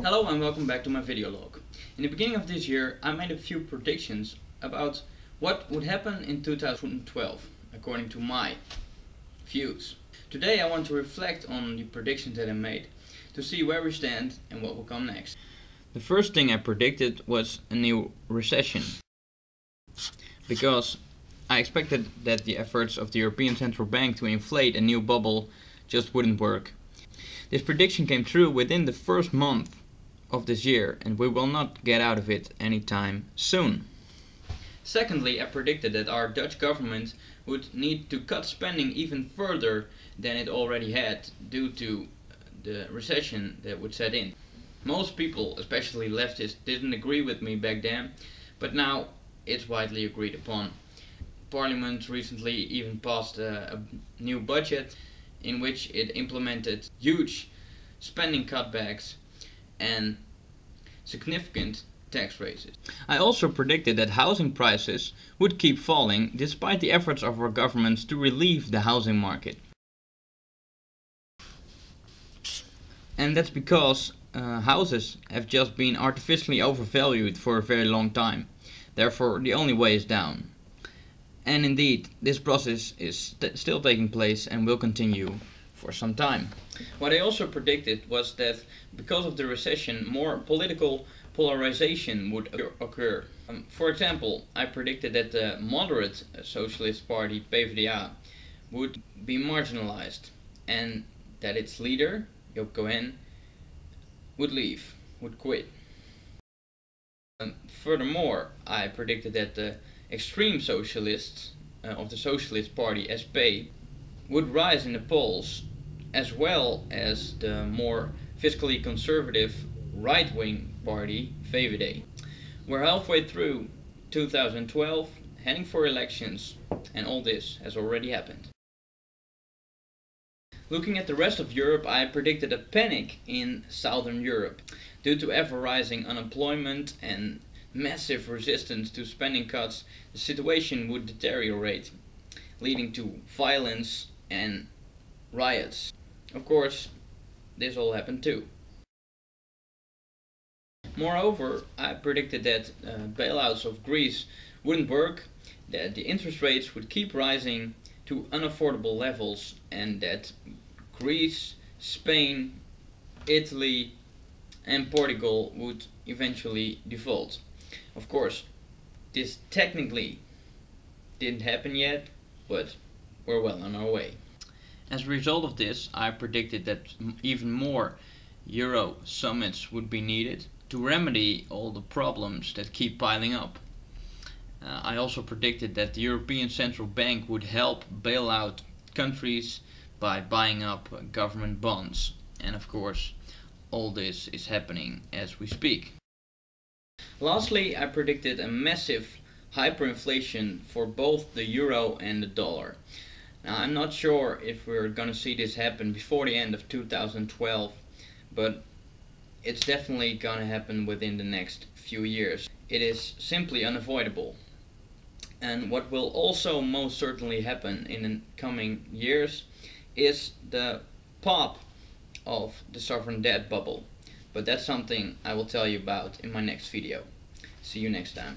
Hello and welcome back to my video log. In the beginning of this year I made a few predictions about what would happen in 2012 according to my views. Today I want to reflect on the predictions that I made to see where we stand and what will come next. The first thing I predicted was a new recession, because I expected that the efforts of the European Central Bank to inflate a new bubble just wouldn't work. This prediction came true within the first month of this year, and we will not get out of it anytime soon. Secondly, I predicted that our Dutch government would need to cut spending even further than it already had due to the recession that would set in. Most people, especially leftists, didn't agree with me back then, but now it's widely agreed upon. Parliament recently even passed a new budget in which it implemented huge spending cutbacks and significant tax raises. I also predicted that housing prices would keep falling despite the efforts of our governments to relieve the housing market. And that's because houses have just been artificially overvalued for a very long time. Therefore, the only way is down. And indeed, this process is still taking place and will continue for some time. What I also predicted was that because of the recession, more political polarization would occur. For example, I predicted that the moderate socialist party, PvdA, would be marginalized and that its leader, Joop Cohen, would leave, would quit. Furthermore, I predicted that the extreme socialists of the Socialist Party, SP, would rise in the polls, as well as the more fiscally conservative right-wing party, VVD. We're halfway through 2012, heading for elections, and all this has already happened. Looking at the rest of Europe, I predicted a panic in Southern Europe. Due to ever-rising unemployment and massive resistance to spending cuts, the situation would deteriorate, leading to violence and riots. Of course, this all happened too. Moreover, I predicted that bailouts of Greece wouldn't work, that the interest rates would keep rising to unaffordable levels, and that Greece, Spain, Italy and Portugal would eventually default. Of course, this technically didn't happen yet, but we're well on our way. As a result of this, I predicted that even more Euro summits would be needed to remedy all the problems that keep piling up. I also predicted that the European Central Bank would help bail out countries by buying up government bonds. And of course, all this is happening as we speak. Lastly, I predicted a massive hyperinflation for both the euro and the dollar. Now, I'm not sure if we're gonna see this happen before the end of 2012, but it's definitely gonna happen within the next few years. It is simply unavoidable. And what will also most certainly happen in the coming years is the pop of the sovereign debt bubble. But that's something I will tell you about in my next video. See you next time.